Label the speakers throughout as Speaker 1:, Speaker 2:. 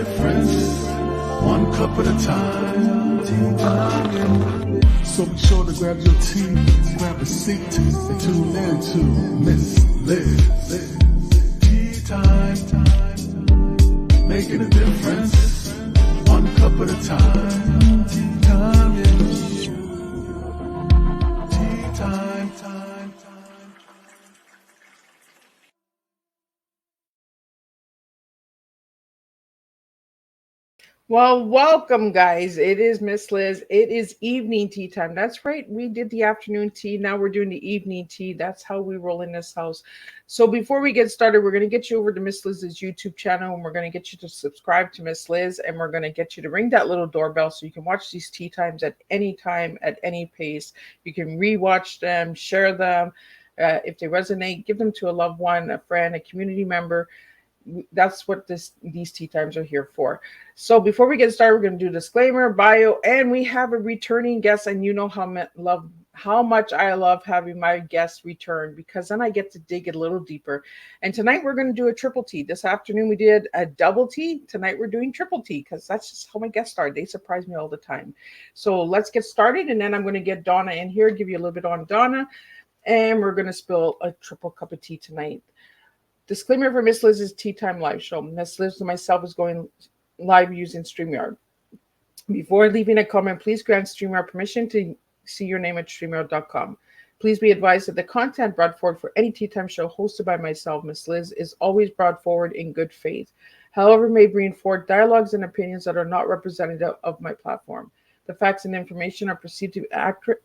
Speaker 1: difference, one cup at a time. Tea time. So be sure to grab your tea, grab a seat, and tune in to Miss Liz. Tea time, making a difference, one cup at a time. Tea time, yeah. Tea time, time.
Speaker 2: Well, welcome, guys. It is Miss Liz. It is evening tea time. That's right. We did the afternoon tea. Now we're doing the evening tea. That's how we roll in this house. So before we get started, we're going to get you over to Miss Liz's YouTube channel, and we're going to get you to subscribe to Miss Liz, and we're going to get you to ring that little doorbell so you can watch these tea times at any time, at any pace. You can rewatch them, share them. If they resonate, give them to a loved one, a friend, a community member. That's what these tea times are here for. So before we get started, we're going to do disclaimer, bio, and we have a returning guest. And you know how much I love having my guests return, because then I get to dig a little deeper. And tonight we're going to do a triple tea. This afternoon we did a double tea. Tonight we're doing triple tea, because that's just how my guests are. They surprise me all the time. So let's get started, and then I'm going to get Donna in here, give you a little bit on Donna, and we're going to spill a triple cup of tea tonight. Disclaimer for Miss Liz's Tea Time live show. Miss Liz and myself is going live using StreamYard. Before leaving a comment, please grant StreamYard permission to see your name at StreamYard.com. Please be advised that the content brought forward for any Tea Time show hosted by myself, Miss Liz, is always brought forward in good faith. However, may bring forward dialogues and opinions that are not representative of my platform. The facts and information are perceived to be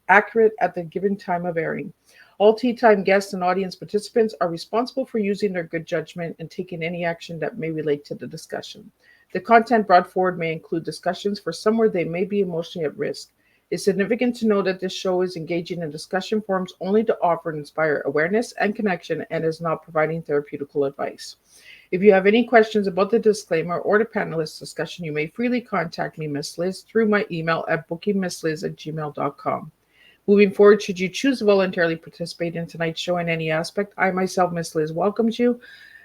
Speaker 2: accurate at the given time of airing. All Tea Time guests and audience participants are responsible for using their good judgment and taking any action that may relate to the discussion. The content brought forward may include discussions for some where they may be emotionally at risk. It's significant to know that this show is engaging in discussion forums only to offer and inspire awareness and connection, and is not providing therapeutical advice. If you have any questions about the disclaimer or the panelist discussion, you may freely contact me, Miss Liz, through my email at bookingmissliz@gmail.com. Moving forward, should you choose to voluntarily participate in tonight's show in any aspect, I myself, Miss Liz, welcomes you.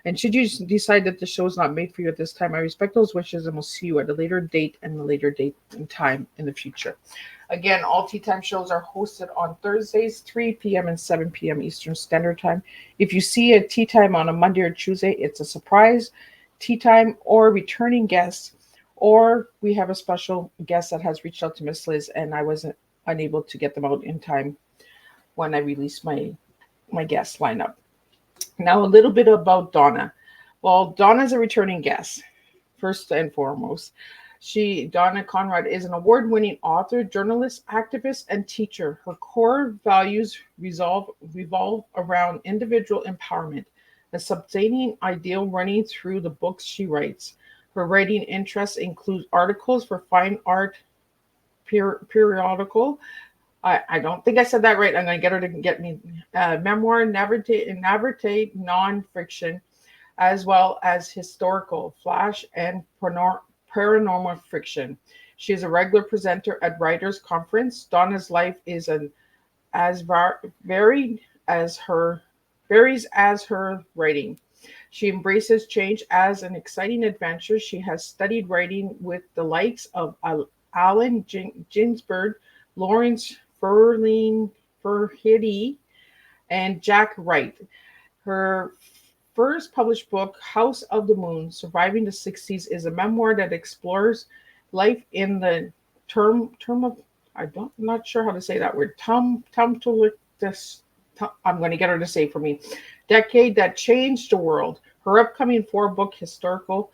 Speaker 2: And should you decide that the show is not made for you at this time, I respect those wishes and will see you at a later date and time in the future. Again, all Tea Time shows are hosted on Thursdays, 3 p.m. and 7 p.m. Eastern Standard Time. If you see a Tea Time on a Monday or Tuesday, it's a surprise Tea Time or returning guest, or we have a special guest that has reached out to Miss Liz, and I wasn't unable to get them out in time when I released my guest lineup. Now, a little bit about Donna. Well, Donna is a returning guest, first and foremost. Donna Conrad, is an award-winning author, journalist, activist, and teacher. Her core values revolve around individual empowerment, a sustaining ideal running through the books she writes. Her writing interests include articles for Fine Art periodical. I don't think I said that right. I'm going to get her to get me memoir, nonfiction, as well as historical, flash, and paranormal fiction. She is a regular presenter at Writers' Conference. Donna's life is varies as her writing. She embraces change as an exciting adventure. She has studied writing with the likes of Alan Ginsberg, Lawrence Ferlinghetti, and Jack Whyte. Her first published book, House of the Moon, Surviving the 60s, is a memoir that explores life in the term of, I'm not sure how to say that word, I'm going to get her to say for me, decade that changed the world. Her upcoming 4-book historical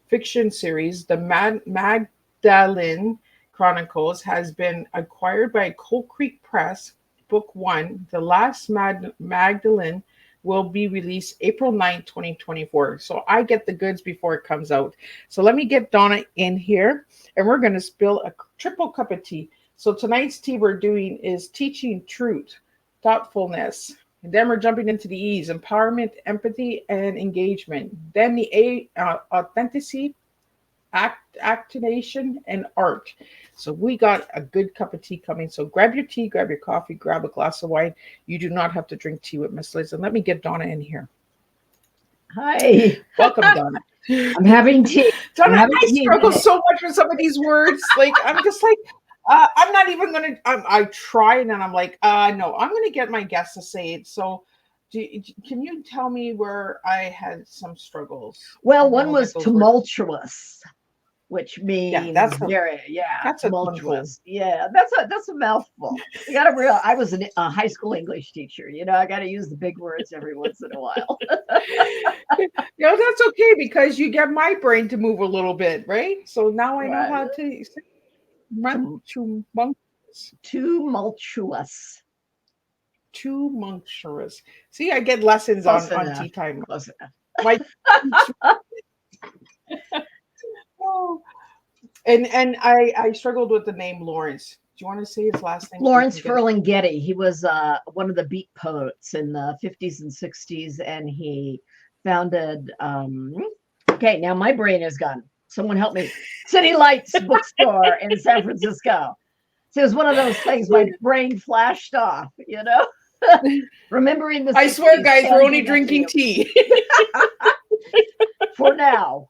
Speaker 2: fiction series, The Magdalene Chronicles, has been acquired by Coal Creek Press. Book 1, The Last Magdalene, will be released April 9th, 2024. So I get the goods before it comes out. So let me get Donna in here, and we're going to spill a triple cup of tea. So tonight's tea we're doing is teaching truth, thoughtfulness. And then we're jumping into the E's, empowerment, empathy, and engagement. Then the A, authenticity, activation, and art. So we got a good cup of tea coming. So grab your tea, grab your coffee, grab a glass of wine. You do not have to drink tea with Miss Liz. And let me get Donna in here.
Speaker 3: Hi.
Speaker 2: Welcome, Donna.
Speaker 3: I'm having tea.
Speaker 2: Donna,
Speaker 3: I'm having
Speaker 2: I
Speaker 3: tea
Speaker 2: struggle
Speaker 3: today.
Speaker 2: so much with some of these words. Like, I'm just like, I'm not even gonna. I tried, and I'm like, no, I'm gonna get my guests to say it. So, can you tell me where I had some struggles?
Speaker 3: Well,
Speaker 2: And then
Speaker 3: one
Speaker 2: we'll get
Speaker 3: was
Speaker 2: those words.
Speaker 3: tumultuous, which
Speaker 2: Yeah,
Speaker 3: means
Speaker 2: that's a mouthful.
Speaker 3: tumultuous. Yeah, that's a mouthful. You got to realize I was a high school English teacher. I got to use the big words every once in a while.
Speaker 2: That's okay because you get my brain to move a little bit, right? So now I know
Speaker 3: Right.
Speaker 2: how to
Speaker 3: Tumultuous.
Speaker 2: tumultuous. See, I get lessons
Speaker 3: Close
Speaker 2: on
Speaker 3: enough.
Speaker 2: tea time.
Speaker 3: Close enough.
Speaker 2: My oh. And I struggled with the name Lawrence. Do you want to say his last name?
Speaker 3: Lawrence Ferlinghetti. He was one of the beat poets in the 50s and 60s, and he founded. Okay, now my brain is gone. Someone help me. City Lights Bookstore in San Francisco. So it was one of those things. My brain flashed off. Remembering the.
Speaker 2: I swear, guys, we're only drinking tea
Speaker 3: for now.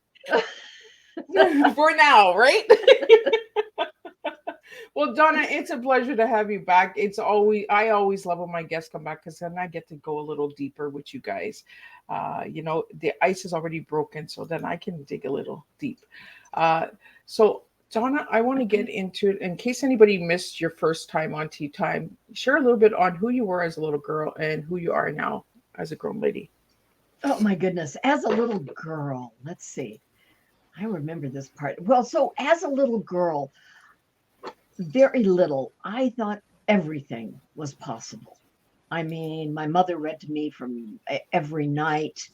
Speaker 2: For now, right? Well, Donna, it's a pleasure to have you back. I always love when my guests come back because then I get to go a little deeper with you guys. The ice is already broken, so then I can dig a little deep. So, Donna, I want to get into it in case anybody missed your first time on Tea Time. Share a little bit on who you were as a little girl and who you are now as a grown lady.
Speaker 3: Oh my goodness! As a little girl, let's see. I remember this part. Well, so as a little girl, very little, I thought everything was possible. I mean, my mother read to me from every night,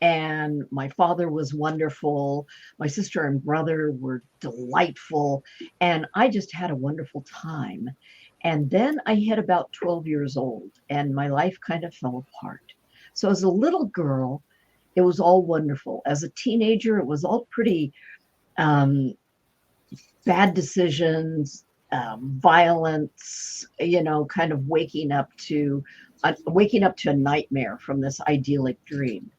Speaker 3: and my father was wonderful. My sister and brother were delightful, and I just had a wonderful time. And then I hit about 12 years old, and my life kind of fell apart. So as a little girl, it was all wonderful. As a teenager, it was all pretty bad decisions, violence, kind of waking up to a nightmare from this idyllic dream.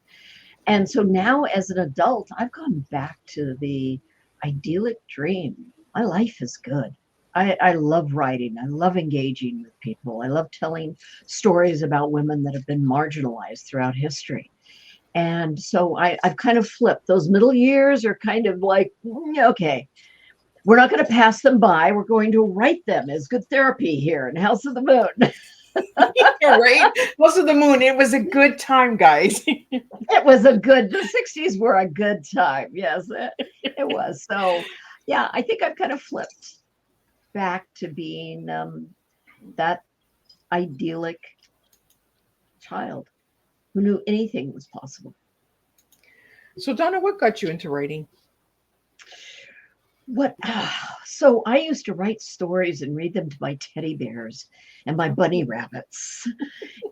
Speaker 3: And so now as an adult, I've gone back to the idyllic dream. My life is good. I love writing. I love engaging with people. I love telling stories about women that have been marginalized throughout history. And so I've kind of flipped. Those middle years are kind of like, okay, we're not going to pass them by. We're going to write them as good therapy here in House of the Moon.
Speaker 2: Right? House of the Moon. It was a good time, guys.
Speaker 3: It was the 60s were a good time. Yes, it was. So, yeah, I think I've kind of flipped back to being that idyllic child who knew anything was possible.
Speaker 2: So, Donna, what got you into writing?
Speaker 3: So I used to write stories and read them to my teddy bears and my bunny rabbits.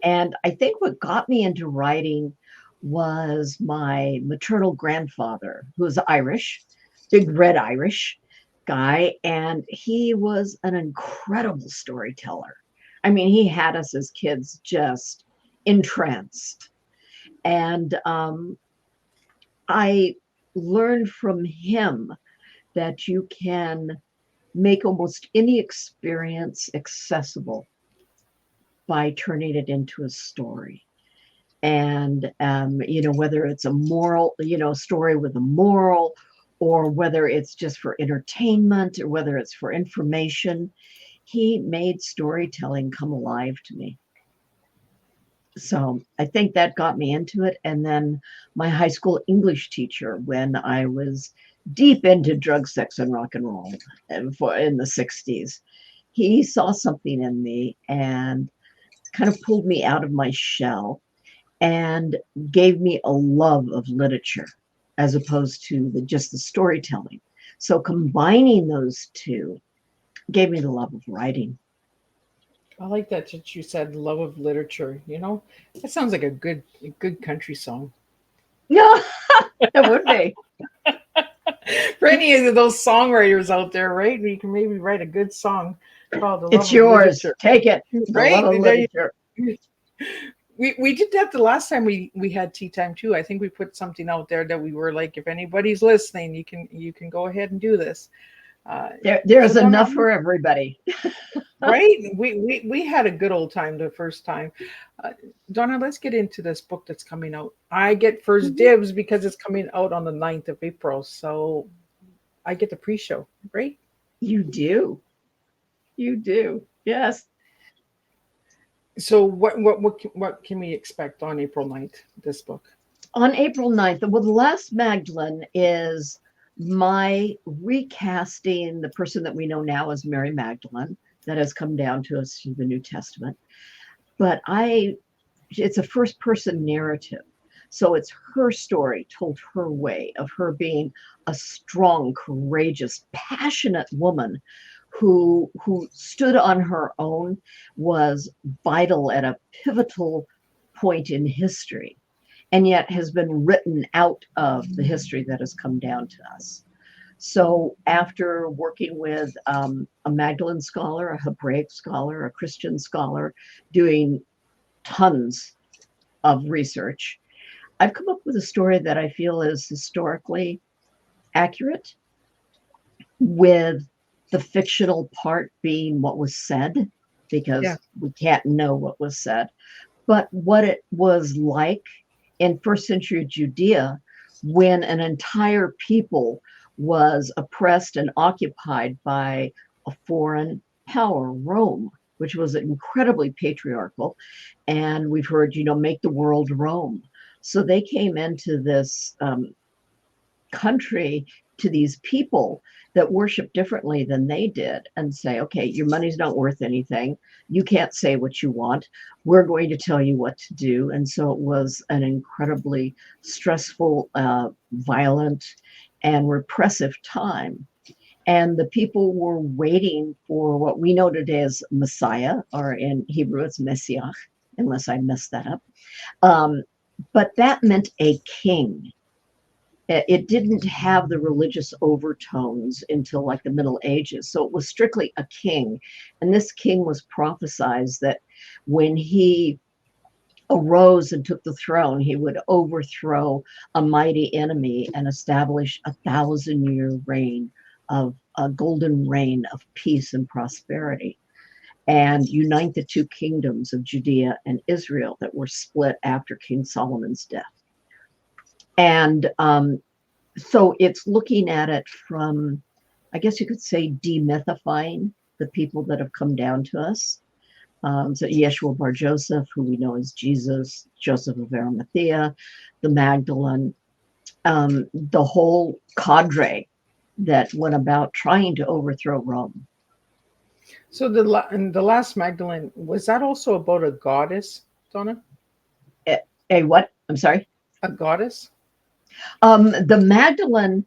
Speaker 3: And I think what got me into writing was my maternal grandfather, who was Irish, big red Irish guy. And he was an incredible storyteller. I mean, he had us as kids just entranced. And I learned from him that you can make almost any experience accessible by turning it into a story. And, whether it's a moral, story with a moral, or whether it's just for entertainment, or whether it's for information, he made storytelling come alive to me. So I think that got me into it. And then my high school English teacher, when I was deep into drug, sex, and rock and roll in the 60s, he saw something in me and kind of pulled me out of my shell and gave me a love of literature as opposed to just the storytelling. So combining those two gave me the love of writing.
Speaker 2: I like that you said love of literature. That sounds like a good country song.
Speaker 3: Yeah, it would be.
Speaker 2: For any of those songwriters out there, right? You can maybe write a good song called "The Love
Speaker 3: It's
Speaker 2: of
Speaker 3: yours.
Speaker 2: Literature."
Speaker 3: Take it. The
Speaker 2: Right?
Speaker 3: love of literature.
Speaker 2: We did that the last time we had tea time too. I think we put something out there that we were like, if anybody's listening, you can go ahead and do this.
Speaker 3: There's
Speaker 2: So
Speaker 3: enough
Speaker 2: Donna,
Speaker 3: for everybody.
Speaker 2: right? We had a good old time the first time. Donna, let's get into this book that's coming out. I get first dibs because it's coming out on the 9th of April. So I get the pre-show, right?
Speaker 3: You do. You do. Yes.
Speaker 2: So what can we expect on April 9th, this book?
Speaker 3: On April 9th, well, the last Magdalene is my recasting the person that we know now as Mary Magdalene that has come down to us through the New Testament. But it's a first person narrative. So it's her story told her way of her being a strong, courageous, passionate woman who stood on her own, was vital at a pivotal point in history, and yet has been written out of the history that has come down to us. So after working with a Magdalene scholar, a Hebraic scholar, a Christian scholar, doing tons of research, I've come up with a story that I feel is historically accurate, with the fictional part being what was said, because we can't know what was said, but what it was like in first century Judea when an entire people was oppressed and occupied by a foreign power, Rome, which was incredibly patriarchal. And we've heard, make the world Rome. So they came into this country, to these people that worship differently than they did, and say, okay, your money's not worth anything. You can't say what you want. We're going to tell you what to do. And so it was an incredibly stressful, violent, and repressive time. And the people were waiting for what we know today as Messiah, or in Hebrew, it's Messiah, unless I messed that up. But that meant a king. It didn't have the religious overtones until like the Middle Ages. So it was strictly a king. And this king was prophesied that when he arose and took the throne, he would overthrow a mighty enemy and establish 1,000-year reign of a golden reign of peace and prosperity, and unite the two kingdoms of Judea and Israel that were split after King Solomon's death. And so it's looking at it from, I guess you could say, demythifying the people that have come down to us. So Yeshua Bar Joseph, who we know as Jesus, Joseph of Arimathea, the Magdalene, the whole cadre that went about trying to overthrow Rome.
Speaker 2: So the last Magdalene, was that also about a goddess, Donna?
Speaker 3: A what? I'm sorry?
Speaker 2: A goddess?
Speaker 3: The Magdalene,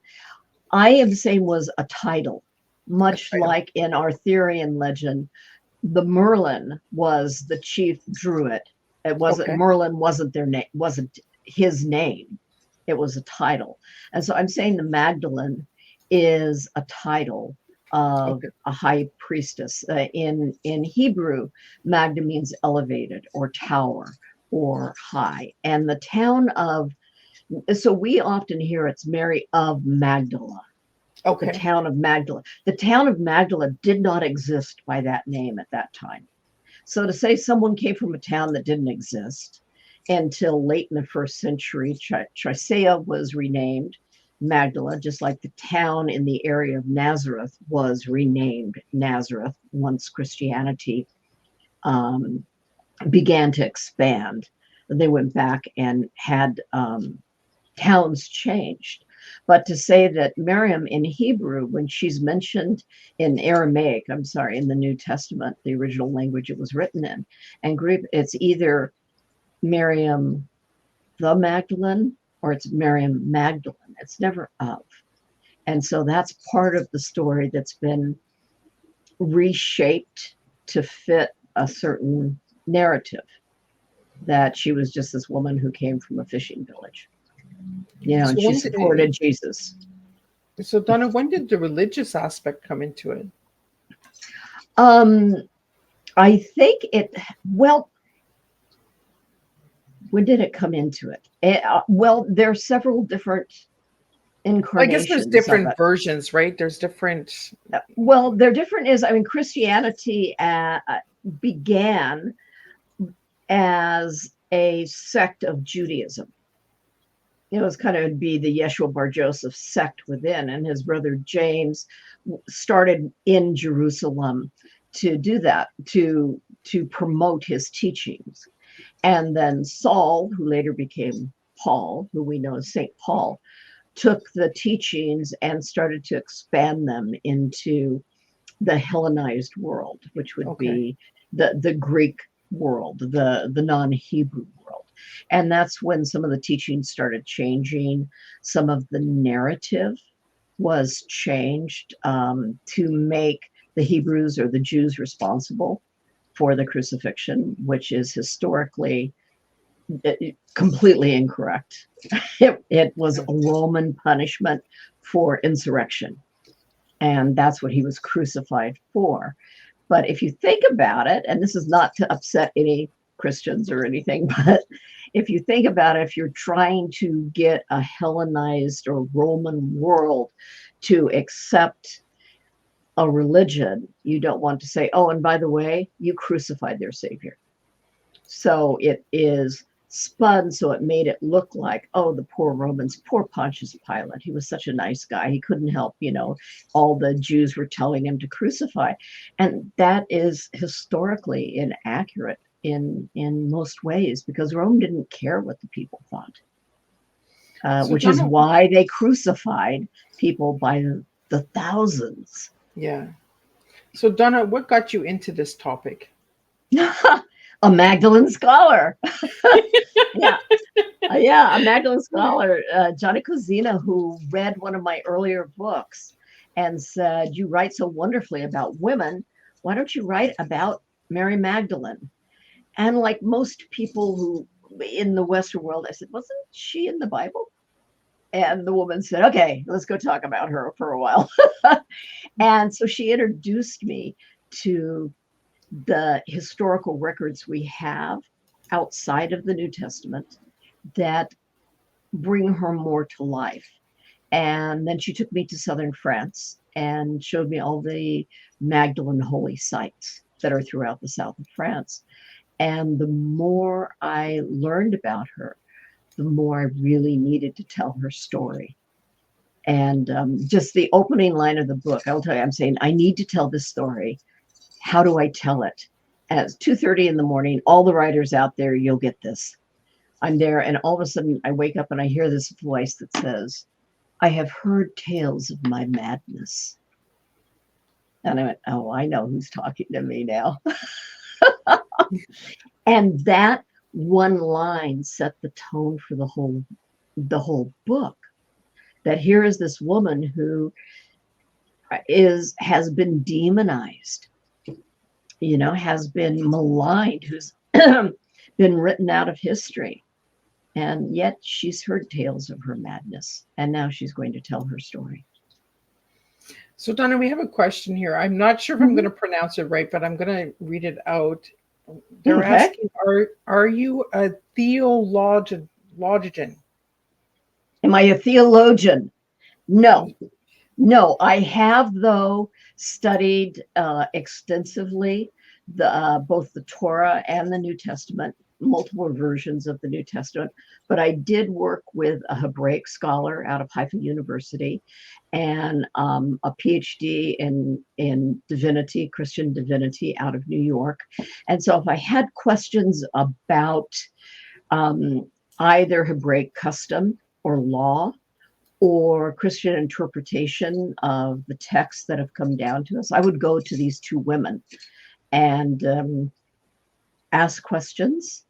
Speaker 3: I am saying, was a title, much like in Arthurian legend, the Merlin was the chief druid. It wasn't Merlin wasn't their name, wasn't his name. It was a title. And so I'm saying the Magdalene is a title of a high priestess. In Hebrew, Magda means elevated or tower or high. And the town of, so we often hear it's Mary of Magdala. Okay. The town of Magdala. The town of Magdala did not exist by that name at that time. So to say someone came from a town that didn't exist until late in the first century, Trisea was renamed Magdala, just like the town in the area of Nazareth was renamed Nazareth once Christianity began to expand. They went back and had towns changed. But to say that Miriam in Hebrew, when she's mentioned in Aramaic, in the New Testament, the original language it was written in, and Greek, it's either Miriam the Magdalene or it's Miriam Magdalene. It's never of. And so that's part of the story that's been reshaped to fit a certain narrative, that she was just this woman who came from a fishing village. And she supported Jesus.
Speaker 2: So Donna, when did the religious aspect come into it?
Speaker 3: I think When did it come into it? Well, there are several different
Speaker 2: I guess there's
Speaker 3: incarnations of
Speaker 2: different
Speaker 3: it.
Speaker 2: versions, right? There's different.
Speaker 3: Well, they're different. Christianity began as a sect of Judaism. It was kind of be the Yeshua Bar Joseph sect within, and his brother James started in Jerusalem to do that, to promote his teachings. And then Saul, who later became Paul, who we know as Saint Paul, took the teachings and started to expand them into the Hellenized world, which would be the Greek world, the non-Hebrew world. And that's when some of the teachings started changing. Some of the narrative was changed to make the Hebrews or the Jews responsible for the crucifixion, which is historically completely incorrect. It was a Roman punishment for insurrection, and that's what he was crucified for. But if you think about it, and this is not to upset any Christians or anything, but if you think about it, if you're trying to get a Hellenized or Roman world to accept a religion, you don't want to say, oh, and by the way, you crucified their savior. So it is spun so it made it look like, oh, the poor Romans, poor Pontius Pilate. He was such a nice guy. He couldn't help, all the Jews were telling him to crucify. And that is historically inaccurate in most ways, because Rome didn't care what the people thought, which is why they crucified people by the thousands.
Speaker 2: Yeah. So Donna, what got you into this topic?
Speaker 3: A Magdalene scholar. Yeah, a Magdalene scholar, Johnny Cozina, who read one of my earlier books and said, you write so wonderfully about women. Why don't you write about Mary Magdalene? And like most people who in the Western world, I said, wasn't she in the Bible? And the woman said, okay, let's go talk about her for a while. And so she introduced me to the historical records we have outside of the New Testament that bring her more to life. And then she took me to southern France and showed me all the Magdalene holy sites that are throughout the south of France. And the more I learned about her, the more I really needed to tell her story. And just the opening line of the book, I'll tell you, I'm saying, I need to tell this story. How do I tell it? And it's 2:30 in the morning. All the writers out there, you'll get this. I'm there, and all of a sudden I wake up and I hear this voice that says, I have heard tales of my madness. And I went, oh, I know who's talking to me now. And that one line set the tone for the whole book. That here is this woman who has been demonized, has been maligned, who's been written out of history. And yet she's heard tales of her madness. And now she's going to tell her story.
Speaker 2: So Donna, we have a question here. I'm not sure if I'm going to pronounce it right, but I'm going to read it out. They're asking, are you a theologian?
Speaker 3: Am I a theologian? No. I have, though, studied extensively both the Torah and the New Testament, multiple versions of the New Testament. But I did work with a Hebraic scholar out of Haifa University and a PhD in divinity, Christian divinity out of New York. And so if I had questions about either Hebraic custom or law, or Christian interpretation of the texts that have come down to us, I would go to these two women and ask questions.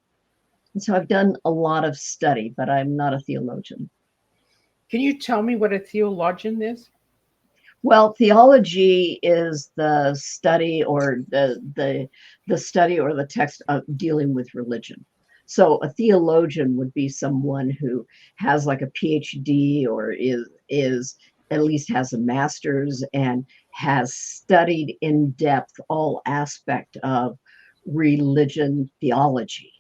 Speaker 3: And so I've done a lot of study, but I'm not a theologian.
Speaker 2: Can you tell me what a theologian is?
Speaker 3: Well, theology is the study or the study or the text of dealing with religion. So a theologian would be someone who has like a PhD or is at least has a master's and has studied in depth all aspect of religion theology.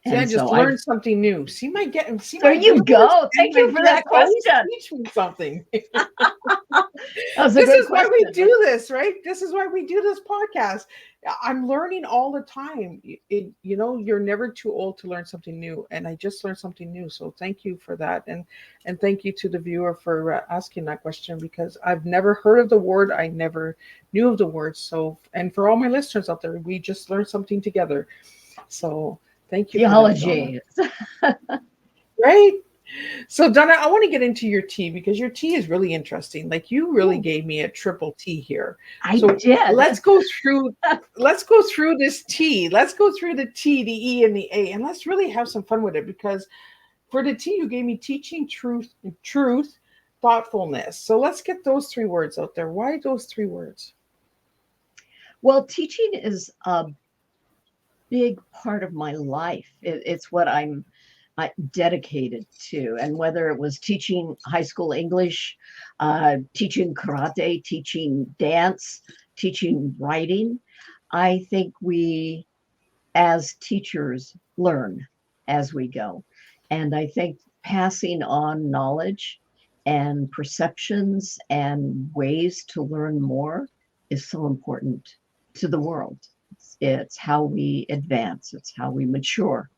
Speaker 2: See, I
Speaker 3: And
Speaker 2: just
Speaker 3: so I
Speaker 2: learned something new. See my get. See
Speaker 3: there
Speaker 2: my
Speaker 3: you
Speaker 2: viewers
Speaker 3: go.
Speaker 2: and
Speaker 3: Thank
Speaker 2: my
Speaker 3: you for
Speaker 2: guests
Speaker 3: that
Speaker 2: always
Speaker 3: question.
Speaker 2: teach me something.
Speaker 3: That was a
Speaker 2: This
Speaker 3: good
Speaker 2: is why we
Speaker 3: question.
Speaker 2: do this, right? This is why we do this podcast. I'm learning all the time. You're never too old to learn something new, and I just learned something new. So thank you for that, and thank you to the viewer for asking that question, because I've never heard of the word. I never knew of the word. So, and for all my listeners out there, we just learned something together. So thank you for that, Donna.
Speaker 3: Theology.
Speaker 2: Right? So, Donna, I want to get into your tea, because your tea is really interesting. Like, you really
Speaker 3: Ooh,
Speaker 2: gave me a triple tea here.
Speaker 3: I
Speaker 2: So
Speaker 3: did.
Speaker 2: let's go through this tea. Let's go through the T, the E, and the A, and let's really have some fun with it. Because for the T, you gave me teaching, truth, thoughtfulness. So let's get those three words out there. Why those three words?
Speaker 3: Well, teaching is a big part of my life. It's what I'm dedicated to. And whether it was teaching high school English, teaching karate, teaching dance, teaching writing, I think we as teachers learn as we go. And I think passing on knowledge and perceptions and ways to learn more is so important to the world. It's how we advance, it's how we mature.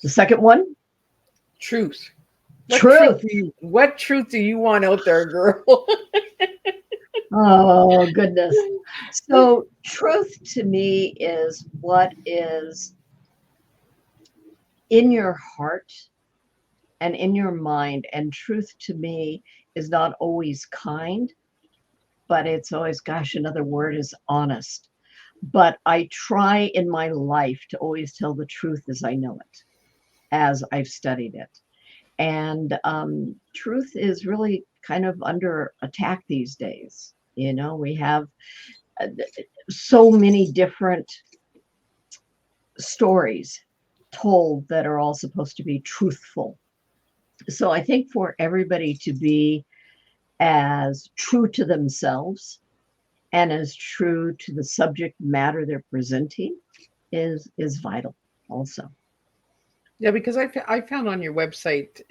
Speaker 3: The second one,
Speaker 2: Truth.
Speaker 3: truth.
Speaker 2: What truth do you want out there, girl?
Speaker 3: Oh, goodness. So, truth to me is what is in your heart and in your mind. And truth to me is not always kind, but it's always, gosh, another word is honest. But I try in my life to always tell the truth as I know it, as I've studied it. And truth is really kind of under attack these days. We have uh, so many different stories told that are all supposed to be truthful. So I think for everybody to be as true to themselves and as true to the subject matter they're presenting is vital also.
Speaker 2: Yeah, because I found on your website,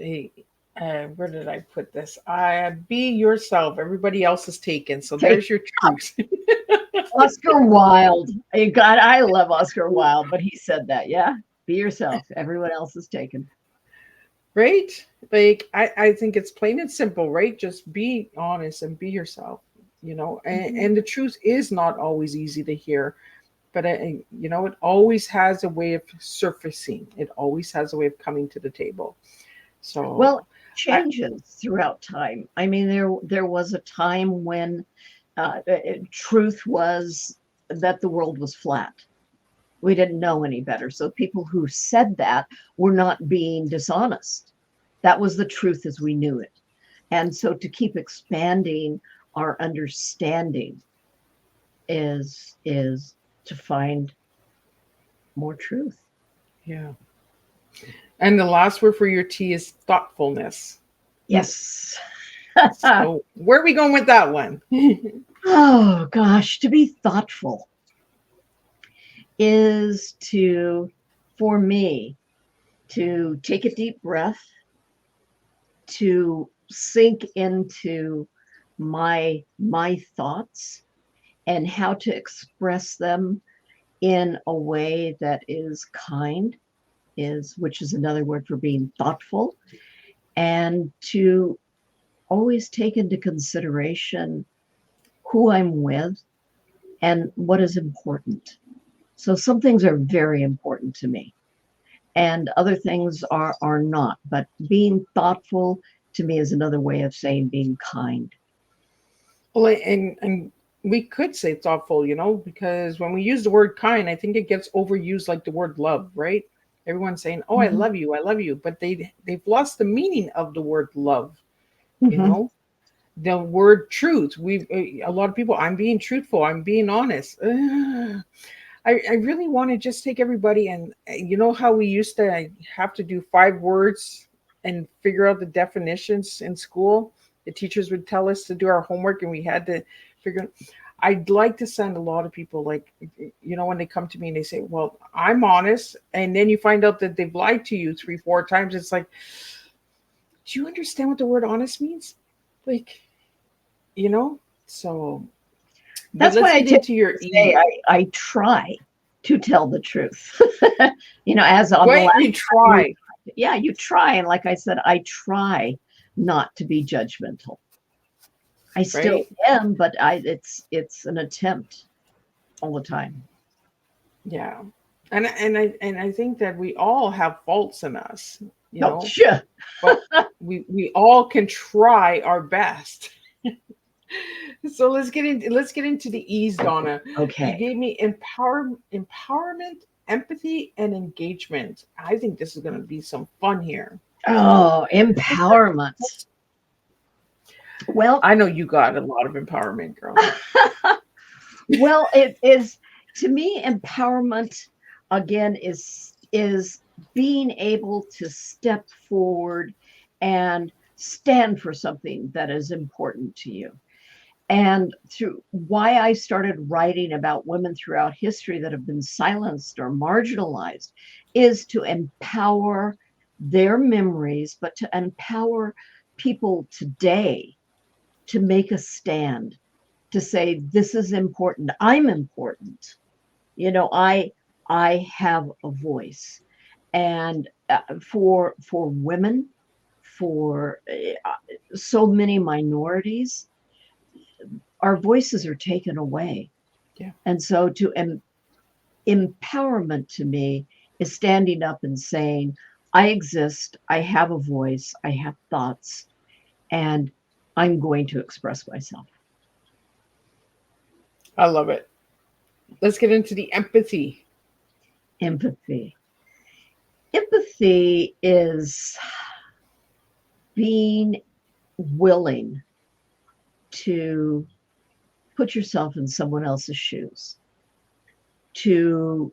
Speaker 2: where did I put this? Be yourself. Everybody else is taken. So
Speaker 3: Okay,
Speaker 2: there's your truth.
Speaker 3: Oscar Wilde. God, I love Oscar Wilde, but he said that, yeah. Be yourself. Everyone else is taken.
Speaker 2: Right? Like, I think it's plain and simple, right? Just be honest and be yourself, and the truth is not always easy to hear, but it always has a way of surfacing. It always has a way of coming to the table. So,
Speaker 3: Well,
Speaker 2: I,
Speaker 3: changes throughout time. I mean, there was a time when truth was that the world was flat. We didn't know any better. So people who said that were not being dishonest. That was the truth as we knew it. And so to keep expanding our understanding is to find more truth.
Speaker 2: yeah. And the last word for your T is thoughtfulness.
Speaker 3: Yes.
Speaker 2: So where are we going with that one?
Speaker 3: Oh gosh, to be thoughtful is for me, to take a deep breath, to sink into my thoughts and how to express them in a way that is kind, which is another word for being thoughtful, and to always take into consideration who I'm with and what is important. So some things are very important to me and other things are not, but being thoughtful to me is another way of saying being kind.
Speaker 2: Well, and we could say thoughtful, because when we use the word kind, I think it gets overused like the word love, right? Everyone's saying, "Oh,
Speaker 3: Mhm.
Speaker 2: I love you," but they've lost the meaning of the word love. You
Speaker 3: Mhm.
Speaker 2: know, the word truth. A lot of people. I'm being truthful. I'm being honest. Ugh. I really want to just take everybody, and you know how we used to have to do 5 words and figure out the definitions in school. The teachers would tell us to do our homework, and we had to figure. I'd like to send a lot of people, like, when they come to me and they say, well, I'm honest, and then you find out that they've lied to you 3, 4 times. It's like, do you understand what the word honest means? Like, so, but
Speaker 3: That's
Speaker 2: let's
Speaker 3: why I
Speaker 2: get
Speaker 3: tend
Speaker 2: into your
Speaker 3: to say I try to tell the truth. As on the
Speaker 2: Right,
Speaker 3: last
Speaker 2: you try.
Speaker 3: yeah, you try. And like I said, I try not to be judgmental. I still
Speaker 2: Right?
Speaker 3: am, but it's an attempt all the time.
Speaker 2: Yeah. And I think that we all have faults in us,
Speaker 3: Oh, sure.
Speaker 2: but we all can try our best. So let's get into the E's, Donna. You
Speaker 3: Okay.
Speaker 2: gave me empowerment, empathy, and engagement. I think this is going to be some fun here.
Speaker 3: Oh,
Speaker 2: Let's-
Speaker 3: empowerment. Well,
Speaker 2: I know you got a lot of empowerment, girl.
Speaker 3: well, it is, to me, empowerment again is being able to step forward and stand for something that is important to you. And through why I started writing about women throughout history that have been silenced or marginalized is to empower their memories, but to empower people today to make a stand, to say, this is important. I'm important. I have a voice. And for women, for so many minorities, our voices are taken away.
Speaker 2: Yeah.
Speaker 3: And so empowerment to me is standing up and saying, I exist, I have a voice, I have thoughts, and I'm going to express myself.
Speaker 2: I love it. Let's get into the empathy.
Speaker 3: Empathy. Empathy is being willing to put yourself in someone else's shoes. To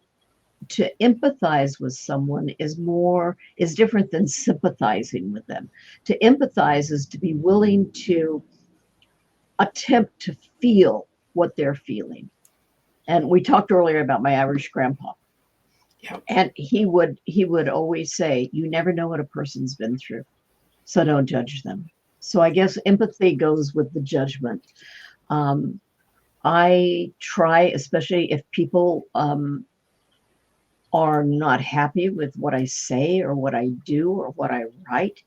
Speaker 3: empathize with someone is different than sympathizing with them. To empathize is to be willing to attempt to feel what they're feeling. And we talked earlier about my Irish grandpa.
Speaker 2: Yeah.
Speaker 3: And he would always say, you never know what a person's been through, so don't judge them. So I guess empathy goes with the judgment. I try, especially if people are not happy with what I say or what I do or what I write,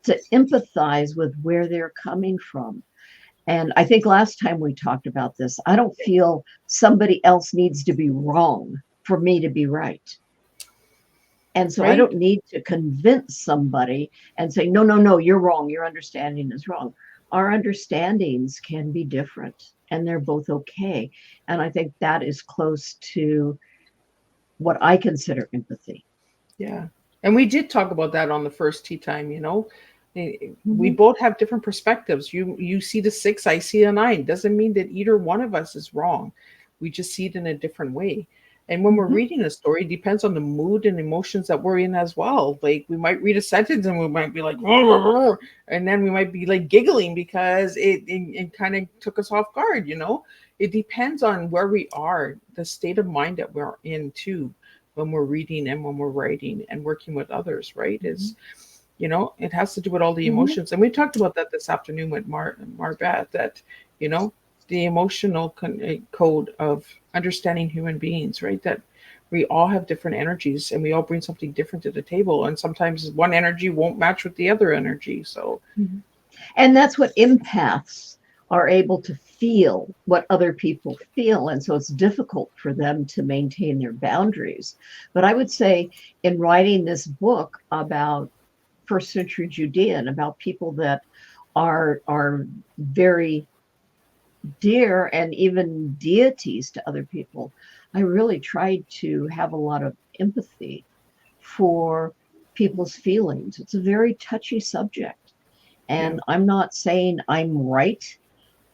Speaker 3: to empathize with where they're coming from. And I think last time we talked about this, I don't feel somebody else needs to be wrong for me to be right. And so I
Speaker 2: Right?
Speaker 3: don't need to convince somebody and say, no, no, no, you're wrong. Your understanding is wrong. Our understandings can be different and they're both okay. And I think that is close to what I consider empathy.
Speaker 2: Yeah. And we did talk about that on the first tea time, We
Speaker 3: Mhm.
Speaker 2: both have different perspectives. You see the 6, I see a 9. Doesn't mean that either one of us is wrong. We just see it in a different way. And when we're
Speaker 3: Mhm.
Speaker 2: reading a story, it depends on the mood and emotions that we're in as well. Like we might read a sentence and we might be like, and then we might be like giggling because it kind of took us off guard. It depends on where we are, the state of mind that we're in too, when we're reading and when we're writing and working with others, right? It has to do with all the
Speaker 3: Mhm.
Speaker 2: emotions. And we talked about that this afternoon with Marbeth, that, the emotional code of understanding human beings, right? That we all have different energies and we all bring something different to the table. And sometimes one energy won't match with the other energy. So,
Speaker 3: Mhm. And that's what empaths are able to feel, what other people feel. And so it's difficult for them to maintain their boundaries. But I would say in writing this book about first century Judea and about people that are very dear and even deities to other people, I really tried to have a lot of empathy for people's feelings. It's a very touchy subject.
Speaker 2: yeah.
Speaker 3: And I'm not saying I'm right.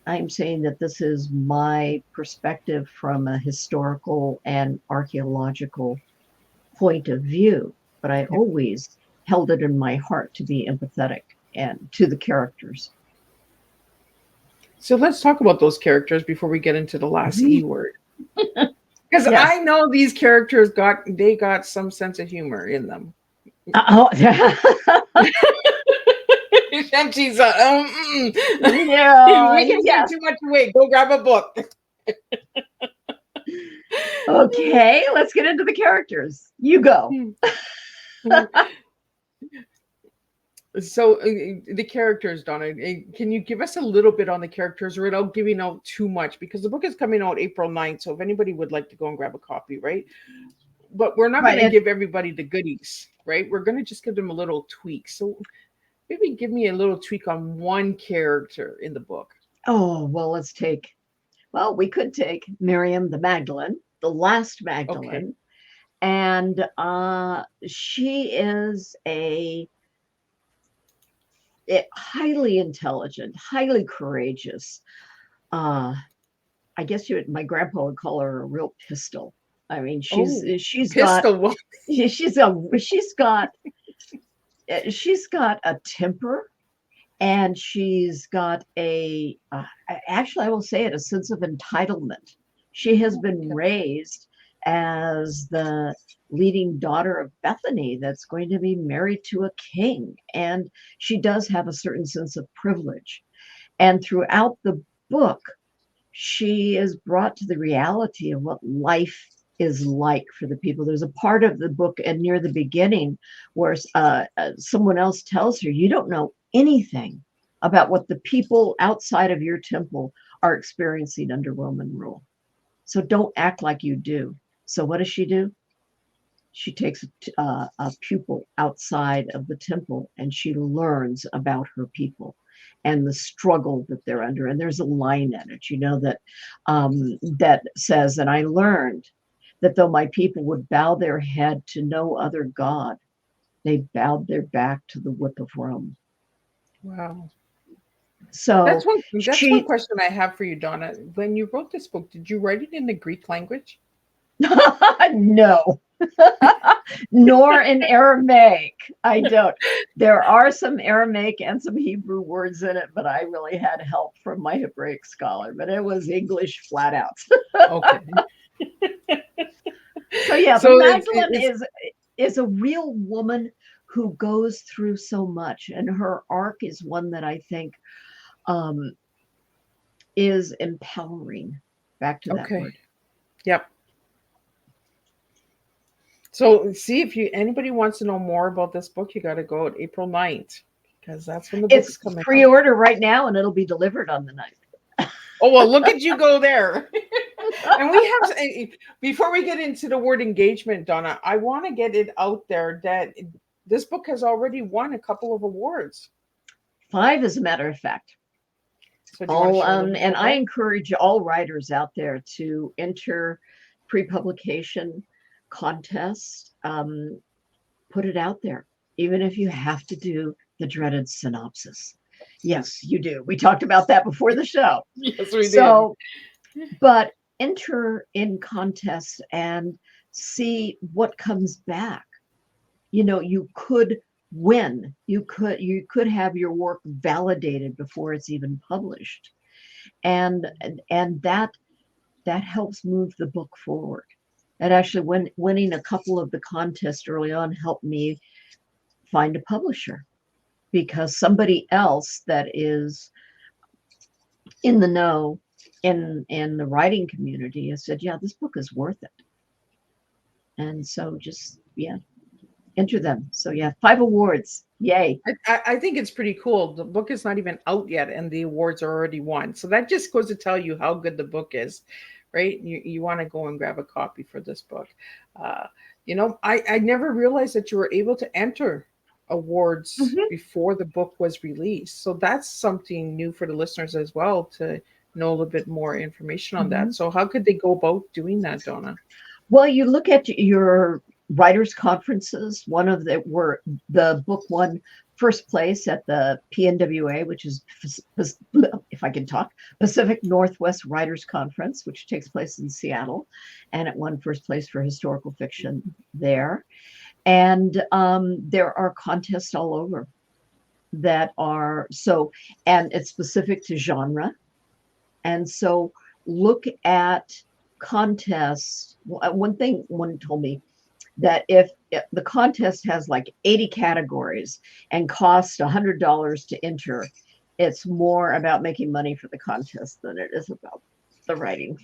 Speaker 3: I'm saying that this is my perspective from a historical and archaeological point of view. But I
Speaker 2: Yeah.
Speaker 3: always held it in my heart to be empathetic and to the characters.
Speaker 2: So let's talk about those characters before we get into the last E word. Because
Speaker 3: Yes.
Speaker 2: I know these characters got some sense of humor in them.
Speaker 3: Oh,
Speaker 2: And she's
Speaker 3: yeah,
Speaker 2: we can
Speaker 3: yes.
Speaker 2: give too much away. Go grab a book.
Speaker 3: Okay, let's get into the characters. You go.
Speaker 2: So the characters, Donna, can you give us a little bit on the characters without giving out too much? Because the book is coming out April 9th. So if anybody would like to go and grab a copy, right? But we're not
Speaker 3: Right,
Speaker 2: going to give everybody the goodies, right? We're going to just give them a little tweak. So maybe give me a little tweak on one character in the book.
Speaker 3: Oh, well, we could take Miriam the Magdalene, the last Magdalene. Okay. And she is a highly intelligent, highly courageous. I guess my grandpa would call her a real pistol. I mean, she's
Speaker 2: pistol.
Speaker 3: she's got a temper, and she's got actually, I will say it, a sense of entitlement. She has been raised as the leading daughter of Bethany that's going to be married to a king. And she does have a certain sense of privilege. And throughout the book, she is brought to the reality of what life is like for the people. There's a part of the book and near the beginning where someone else tells her, you don't know anything about what the people outside of your temple are experiencing under Roman rule. So don't act like you do. So what does she do? She takes a pupil outside of the temple and she learns about her people and the struggle that they're under. And there's a line in it, that says, and I learned that though my people would bow their head to no other God, they bowed their back to the whip of Rome.
Speaker 2: Wow.
Speaker 3: So
Speaker 2: that's one question I have for you, Donna. When you wrote this book, did you write it in the Greek language?
Speaker 3: No, nor in Aramaic. I don't. There are some Aramaic and some Hebrew words in it, but I really had help from my Hebraic scholar, but it was English flat out.
Speaker 2: Okay.
Speaker 3: So yeah, so Magdalene is a real woman who goes through so much, and her arc is one that I think is empowering. Back to that word.
Speaker 2: Yep. So see, if anybody wants to know more about this book, you got to go at April 9th, because that's when the book's coming.
Speaker 3: It's pre-order right now, and it'll be delivered on the 9th.
Speaker 2: Oh, well, look at you go there. And we have, before we get into the word engagement, Donna, I want to get it out there that this book has already won a couple of awards.
Speaker 3: 5, as a matter of fact. So and I encourage all writers out there to enter pre-publication contests. Put it out there, even if you have to do the dreaded synopsis. Yes, you do. We talked about that before the show.
Speaker 2: Yes, we did.
Speaker 3: But enter in contests and see what comes back. You could win. You could have your work validated before it's even published, and that helps move the book forward. And actually, winning a couple of the contests early on helped me find a publisher, because somebody else that is in the know in the writing community has said, yeah, this book is worth it. And so just, enter them. So 5 awards. Yay.
Speaker 2: I think it's pretty cool. The book is not even out yet and the awards are already won. So that just goes to tell you how good the book is, right? You want to go and grab a copy for this book. I never realized that you were able to enter awards before the book was released. So that's something new for the listeners as well, to know a little bit more information on that. So how could they go about doing that, Donna?
Speaker 3: Well, you look at your writers' conferences. One of the book won first place at the PNWA, which is, if I can talk, Pacific Northwest Writers Conference, which takes place in Seattle, and it won first place for historical fiction there. And there are contests all over that are and it's specific to genre. And so look at contests. One thing one told me, that if the contest has like 80 categories and costs $100 to enter, it's more about making money for the contest than it is about the writing.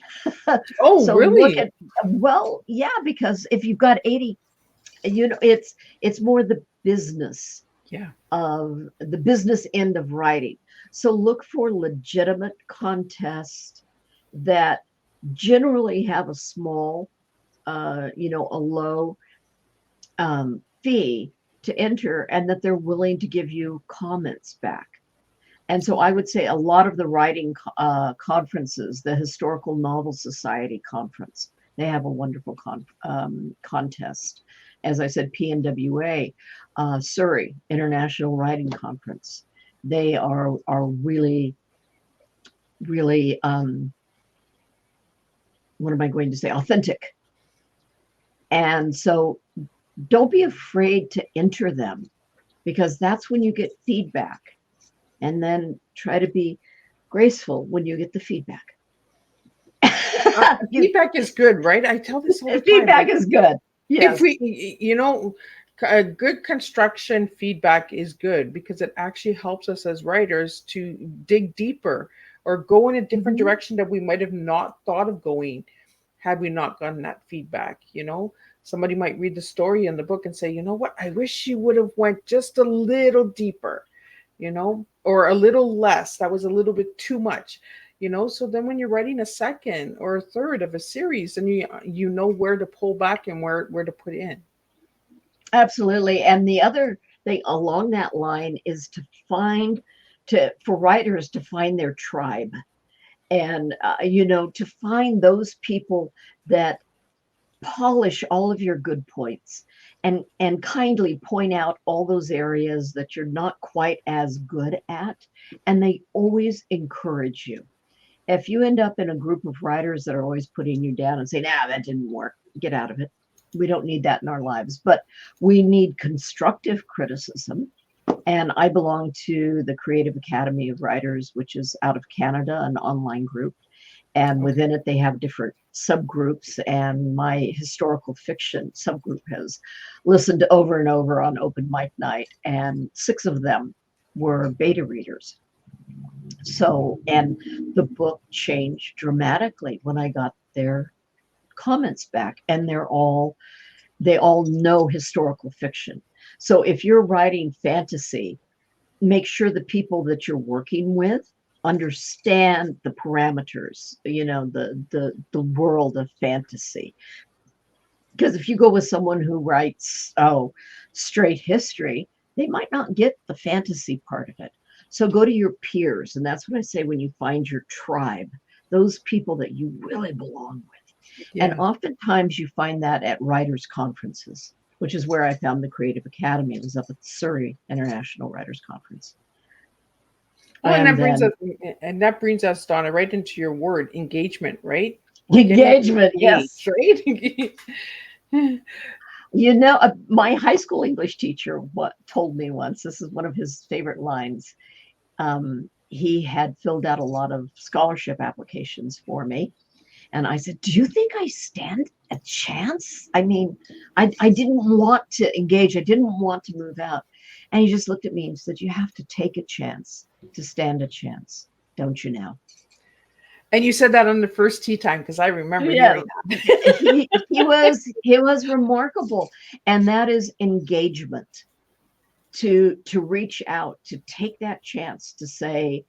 Speaker 2: Oh,
Speaker 3: So look
Speaker 2: really?
Speaker 3: at, well, yeah, because if you've got 80, it's more the business
Speaker 2: Yeah.
Speaker 3: of the business end of writing. So look for legitimate contests that generally have a small, a low fee to enter, and that they're willing to give you comments back. And so I would say a lot of the writing conferences, the Historical Novel Society conference, they have a wonderful contest. As I said, PNWA, Surrey International Writing Conference, they are really, really, what am I going to say, authentic. And so don't be afraid to enter them, because that's when you get feedback. And then try to be graceful when you get the feedback.
Speaker 2: Feedback is good, right? I tell this all the time.
Speaker 3: Feedback is good. Yes.
Speaker 2: If we, good construction feedback is good because it actually helps us as writers to dig deeper or go in a different direction that we might have not thought of going had we not gotten that feedback. Somebody might read the story in the book and say, you know what, I wish you would have went just a little deeper, or a little less. That was a little bit too much. So then when you're writing a second or a third of a series, then you know where to pull back and where to put in.
Speaker 3: Absolutely. And the other thing along that line is for writers to find their tribe, and to find those people that polish all of your good points and kindly point out all those areas that you're not quite as good at, and they always encourage you. If you end up in a group of writers that are always putting you down and saying, that didn't work, get out of it. We don't need that in our lives, but we need constructive criticism. And I belong to the Creative Academy of Writers, which is out of Canada, an online group. And within it, they have different subgroups. And my historical fiction subgroup has listened over and over on open mic night. And 6 of them were beta readers. So, and the book changed dramatically when I got their comments back. And they all know historical fiction. So if you're writing fantasy, make sure the people that you're working with understand the parameters, the world of fantasy. Because if you go with someone who writes straight history, they might not get the fantasy part of it. So go to your peers, and that's what I say when you find your tribe, those people that you really belong with. Yeah. And oftentimes you find that at writers' conferences, which is where I found the Creative Academy. It was up at the Surrey International Writers Conference.
Speaker 2: Well, and that brings us, Donna, right into your word, engagement, right?
Speaker 3: Engagement, yes.
Speaker 2: Right?
Speaker 3: My high school English teacher told me once, this is one of his favorite lines. He had filled out a lot of scholarship applications for me. And I said, do you think I stand a chance? I mean, I didn't want to engage. I didn't want to move out. And he just looked at me and said, you have to take a chance to stand a chance. Don't you now?
Speaker 2: And you said that on the first Teatime, because I remember hearing
Speaker 3: that. He was remarkable. And that is engagement, to reach out, to take that chance to say,